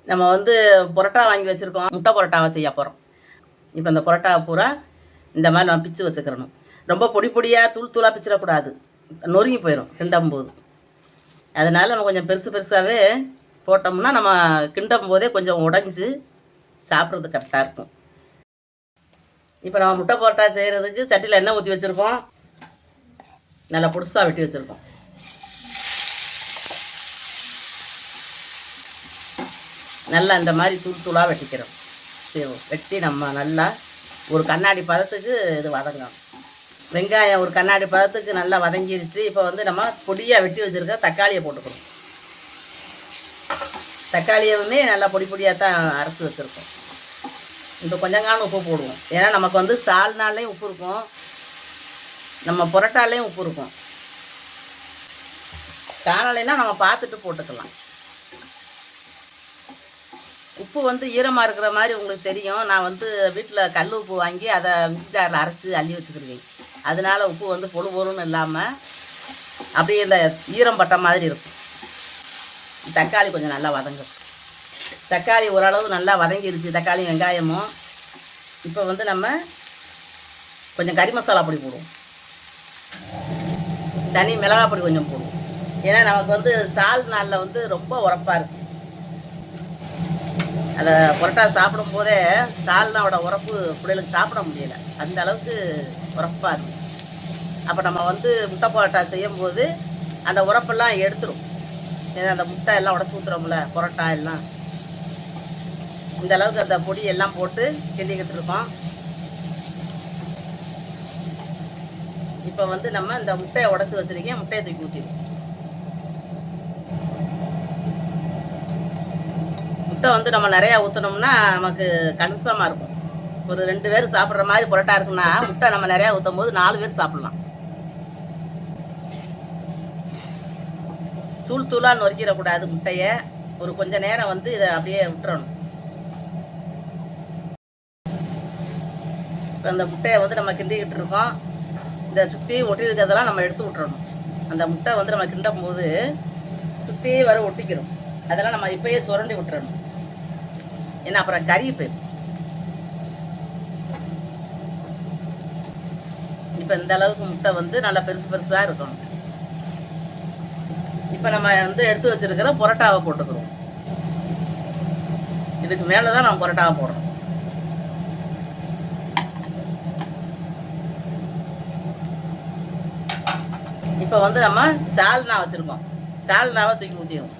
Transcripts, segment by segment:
நம்ம வந்து புரோட்டா வாங்கி வச்சுருக்கோம். முட்டை புரோட்டாவை செய்ய போகிறோம். இப்போ இந்த புரோட்டாவை பூரா இந்த மாதிரி நம்ம பிச்சு வச்சுக்கிறணும். ரொம்ப பொடி பொடியாக தூள் தூளாக பிச்சிடக்கூடாது, நொறுங்கி போயிடும் கிண்டும்போது. அதனால் நம்ம கொஞ்சம் பெருசு பெருசாகவே போட்டோம்னா நம்ம கிண்டும் போதே கொஞ்சம் உடஞ்சி சாப்பிட்றது கரெக்டாக இருக்கும். இப்போ நம்ம முட்டை புரோட்டா செய்கிறதுக்கு சட்டியில் எண்ணெய் ஊற்றி வச்சுருக்கோம். நல்லா புதுசாக வெட்டி வச்சுருக்கோம். நல்லா இந்த மாதிரி தூள் தூளாக வெட்டிக்கிறோம். வெட்டி நம்ம நல்லா ஒரு கண்ணாடி பதத்துக்கு இது வதங்கணும். வெங்காயம் ஒரு கண்ணாடி பதத்துக்கு நல்லா வதங்கிருச்சு. இப்போ வந்து நம்ம பொடியாக வெட்டி வச்சுருக்க தக்காளியை போட்டுக்கிறோம். தக்காளியவுமே நல்லா பொடி பொடியாக தான் அரைச்சி வச்சுருக்கோம். இப்போ கொஞ்சங்கான உப்பு போடுவோம். ஏன்னா நமக்கு வந்து சால்னாலேயும் உப்பு இருக்கும், நம்ம புரோட்டாலேயும் உப்பு இருக்கும். காணலைன்னா நம்ம பார்த்துட்டு போட்டுக்கலாம். உப்பு வந்து ஈரமாக இருக்கிற மாதிரி உங்களுக்கு தெரியும். நான் வந்து வீட்டில் கல் உப்பு வாங்கி அதை மிக்ஸி ஜாரில் அரைச்சி அள்ளி வச்சுக்கிருவேன். அதனால உப்பு வந்து பொழு பொருன்னு இல்லாமல் அப்படியே இந்த ஈரம் பட்ட மாதிரி இருக்கும். தக்காளி கொஞ்சம் நல்லா வதங்கும். தக்காளி ஓரளவு நல்லா வதங்கிருச்சு, தக்காளி வெங்காயமும். இப்போ வந்து நம்ம கொஞ்சம் கறி மசாலா பொடி போடுவோம், தனி மிளகாய் பொடி கொஞ்சம் போடுவோம். ஏன்னா நமக்கு வந்து சால் நாளில் வந்து ரொம்ப உரப்பாக இருக்குது. அதை புரோட்டா சாப்பிடும் போதே சால்னாவோட உரப்பு பிள்ளைகளுக்கு சாப்பிட முடியலை, அந்த அளவுக்கு உரப்பாக இருக்கும். அப்போ நம்ம வந்து முட்டை புரோட்டா செய்யும்போது அந்த உரப்பெல்லாம் எடுத்துரும். ஏன்னா அந்த முட்டை எல்லாம் உடச்சி ஊற்றுறோம்ல, புரோட்டா எல்லாம் இந்த அளவுக்கு அந்த பொடி எல்லாம் போட்டு கிண்டிக்கிட்டு இருக்கோம். இப்போ வந்து நம்ம இந்த முட்டையை உடச்சி வச்சுருக்கேன், முட்டையை தூக்கி ஊற்றிடுவோம். முட்டை வந்து நம்ம நிறையா ஊற்றினோம்னா நமக்கு கன்சமாக இருக்கும். ஒரு 2 பேர் சாப்பிட்ற மாதிரி புரோட்டா இருக்குன்னா முட்டை நம்ம நிறையா ஊற்றும் போது 4 பேர் சாப்பிட்லாம். தூள் தூளாக நொறுக்கிடக்கூடாது முட்டையை. ஒரு கொஞ்ச நேரம் வந்து இதை அப்படியே விட்டுறணும். இப்போ அந்த முட்டையை வந்து நம்ம கிண்டிக்கிட்டு இருக்கோம். இந்த சுற்றி ஒட்டி இருக்கிறதெல்லாம் நம்ம எடுத்து விட்டுறணும். அந்த முட்டை வந்து நம்ம கிண்டும் போது சுற்றி வர ஒட்டிக்கிறோம். அதெல்லாம் நம்ம இப்போயே சுரண்டி விட்டுறணும். ஏன்னா அப்புறம் கறி போயிடும். இப்போ இந்த அளவுக்கு முட்டை வந்து நல்லா பெருசு பெருசாக இருக்கணும். இப்போ நம்ம வந்து எடுத்து வச்சிருக்கிற புரோட்டாவை போட்டுக்கிறோம். இதுக்கு மேலே தான் நம்ம புரோட்டாவை போடுறோம். இப்போ வந்து நம்ம சால்னா வச்சுருக்கோம், சால்னாவை தூக்கி ஊற்றிடுவோம்.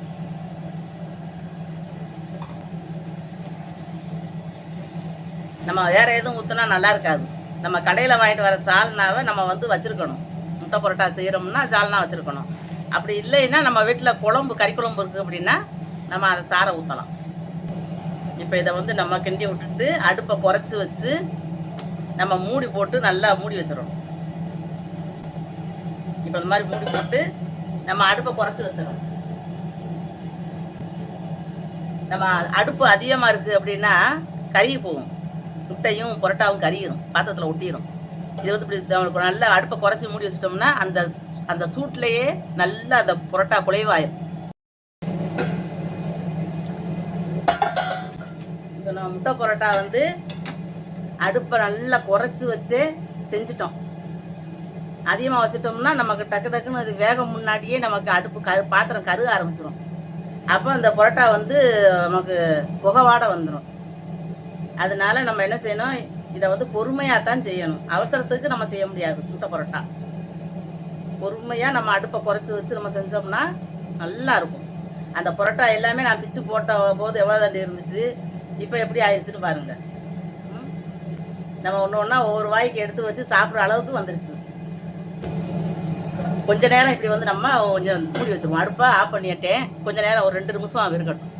நம்ம வேறு எதுவும் ஊற்றினா நல்லா இருக்காது. நம்ம கடையில் வாங்கிட்டு வர சால்னாவை நம்ம வந்து வச்சுருக்கணும். முட்டை புரோட்டா செய்கிறோம்னா சால்னா வச்சுருக்கணும். அப்படி இல்லைன்னா நம்ம வீட்டில் குழம்பு, கறி குழம்பு இருக்குது அப்படின்னா நம்ம அதை சாரை ஊற்றலாம். இப்போ இதை வந்து நம்ம கிண்டி விட்டுட்டு அடுப்பை குறைச்சி வச்சு நம்ம மூடி போட்டு நல்லா மூடி வச்சிடணும். இப்போ இந்த மாதிரி மூடி போட்டு நம்ம அடுப்பை குறைச்சி வச்சிடணும். நம்ம அடுப்பு அதிகமாக இருக்குது அப்படின்னா கருகி போகும், முட்டையும் புரோட்டாவும் கறியிடும், பாத்திரத்தில் ஒட்டிடும். இது வந்து இப்படி நல்லா அடுப்பை குறைச்சி மூடி வச்சிட்டோம்னா அந்த அந்த சூட்லேயே நல்லா அந்த புரோட்டா குலைவாயிடும். இப்போ நம்ம முட்டை புரோட்டா வந்து அடுப்பை நல்லா குறைச்சி வச்சு செஞ்சிட்டோம். அதிகமாக வச்சுட்டோம்னா நமக்கு டக்கு டக்குன்னு அது வேகம் முன்னாடியே நமக்கு அடுப்பு பாத்திரம் கருக ஆரம்பிச்சிடும். அப்போ அந்த புரோட்டா வந்து நமக்கு புகவாட வந்துடும். அதனால நம்ம என்ன செய்யணும், இதை வந்து பொறுமையாக தான் செய்யணும். அவசரத்துக்கு நம்ம செய்ய முடியாது. முட்டை புரோட்டா பொறுமையாக நம்ம அடுப்பை குறைச்சி வச்சு நம்ம செஞ்சோம்னா நல்லா இருக்கும். அந்த புரோட்டா எல்லாமே நான் பிச்சு போட்ட போது எவ்வளோ தண்டி இருந்துச்சு, இப்போ எப்படி ஆயிடுச்சுன்னு பாருங்கள். நம்ம ஒன்று ஒன்றா ஒவ்வொரு வாய்க்கு எடுத்து வச்சு சாப்பிட்ற அளவுக்கு வந்துருச்சு. கொஞ்ச நேரம் இப்படி வந்து நம்ம கொஞ்சம் மூடி வச்சுருவோம். அடுப்பை ஆஃப் பண்ணிட்டேன். கொஞ்ச நேரம் ஒரு 2 நிமிஷம் இருக்கட்டும்.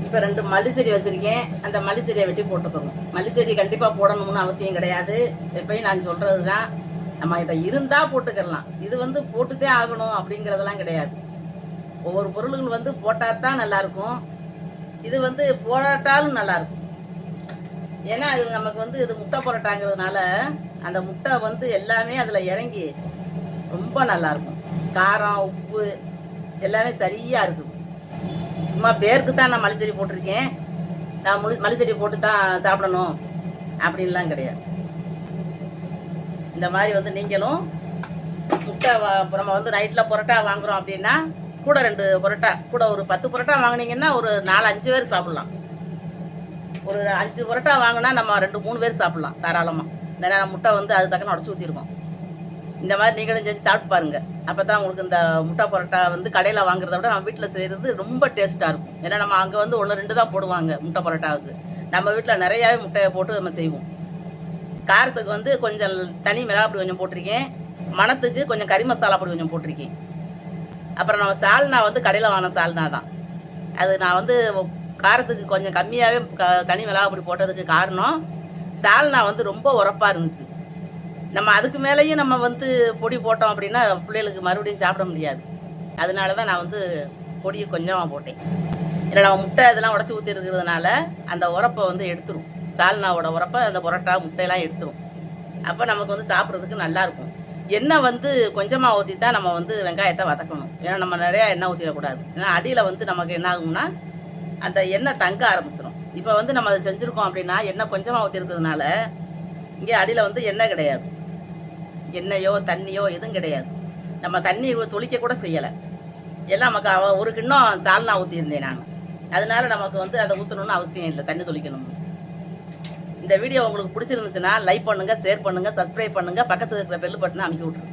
இப்போ 2 மல்லி செடி வச்சுருக்கேன். அந்த மல்லி செடியை வெட்டி போட்டுக்கணும். மல்லி செடி கண்டிப்பாக போடணும்னு அவசியம் கிடையாது. எப்பயும் நான் சொல்கிறது தான், நம்ம இப்போ இருந்தால் போட்டுக்கலாம். இது வந்து போட்டுதே ஆகணும் அப்படிங்கிறதெல்லாம் கிடையாது. ஒவ்வொரு பொருள்கள் வந்து போட்டால் தான் நல்லாயிருக்கும். இது வந்து போட்டாலும் நல்லாயிருக்கும். ஏன்னா அது நமக்கு வந்து இது முட்டை புரோட்டாங்கிறதுனால அந்த முட்டை வந்து எல்லாமே அதில் இறங்கி ரொம்ப நல்லாயிருக்கும். காரம், உப்பு எல்லாமே சரியாக இருக்குது. சும்மா பேருக்கு தான் நான் மல்லி செடி போட்டிருக்கேன், நான் மல்லி செடி போட்டு தான் சாப்பிடணும் அப்படின்லாம் கிடையாது. இந்த மாதிரி வந்து நீங்களும் முட்டை நம்ம வந்து நைட்டில் பரோட்டா வாங்குகிறோம் அப்படின்னா கூட 2 பரோட்டா, கூட ஒரு 10 பரோட்டா வாங்கினீங்கன்னா ஒரு 4-5 பேர் சாப்பிட்லாம். ஒரு 5 பரோட்டா வாங்கினா நம்ம 2-3 பேர் சாப்பிட்லாம் தாராளமாக. ஏன்னா முட்டை வந்து அது தக்கன உடச்சி ஊற்றிருக்கோம். இந்த மாதிரி நீங்களும் செஞ்சு சாப்பிட்டு பாருங்கள். அப்போ தான் உங்களுக்கு இந்த முட்டை பரோட்டா வந்து கடையில் வாங்குறத விட நம்ம வீட்டில் செய்கிறது ரொம்ப டேஸ்ட்டாக இருக்கும். ஏன்னா நம்ம அங்கே வந்து 1-2 தான் போடுவாங்க முட்டை பரோட்டாவுக்கு. நம்ம வீட்டில் நிறையாவே முட்டையை போட்டு நம்ம செய்வோம். காரத்துக்கு வந்து கொஞ்சம் தனி மிளகாப்பொடி கொஞ்சம் போட்டிருக்கேன், மணத்துக்கு கொஞ்சம் கறி மசாலா பொடி கொஞ்சம் போட்டிருக்கேன். அப்புறம் நம்ம சால்னா வந்து கடையில் வாங்கின சால்னா தான். அது நான் வந்து காரத்துக்கு கொஞ்சம் கம்மியாகவே தனி மிளகாப்பொடி போட்டதுக்கு காரணம் சால்னா வந்து ரொம்ப உரப்பாக இருந்துச்சு. நம்ம அதுக்கு மேலேயும் நம்ம வந்து பொடி போட்டோம் அப்படின்னா பிள்ளைகளுக்கு மறுபடியும் சாப்பிட முடியாது. அதனால தான் நான் வந்து பொடியை கொஞ்சமாக போட்டேன். ஏன்னா நம்ம முட்டை இதெல்லாம் உடச்சி ஊற்றி இருக்கிறதுனால அந்த உரப்பை வந்து எடுத்துரும். சால்னாவோட உரப்பை அந்த பரோட்டா முட்டையெல்லாம் எடுத்துரும். அப்போ நமக்கு வந்து சாப்பிட்றதுக்கு நல்லாயிருக்கும். எண்ணெய் வந்து கொஞ்சமாக ஊற்றி தான் நம்ம வந்து வெங்காயத்தை வதக்கணும். ஏன்னா நம்ம நிறையா எண்ணெய் ஊற்றிடக்கூடாது. ஏன்னா அடியில் வந்து நமக்கு என்ன ஆகும்னா அந்த எண்ணெய் தங்க ஆரம்பிச்சிடும். இப்போ வந்து நம்ம அதை செஞ்சுருக்கோம் அப்படின்னா எண்ணெய் கொஞ்சமாக ஊற்றிருக்கிறதுனால இங்கே அடியில் வந்து எண்ணெய் கிடையாது, எண்ணெயோ தண்ணியோ எதுவும் கிடையாது. நம்ம தண்ணி தொளிக்க கூட செய்யலை. எல்லாம் நமக்கு ஒரு கிண்ணம் சால்னா ஊற்றியிருந்தேன் நான். அதனால நமக்கு வந்து அதை ஊற்றணும்னு அவசியம் இல்லை, தண்ணி தொளிக்கணும். இந்த வீடியோ உங்களுக்கு பிடிச்சிருந்துச்சுன்னா லைக் பண்ணுங்கள், ஷேர் பண்ணுங்கள், சப்ஸ்கிரைப் பண்ணுங்கள், பக்கத்தில் இருக்கிற பெல் பட்டனை அமைக்கி விட்ருங்க.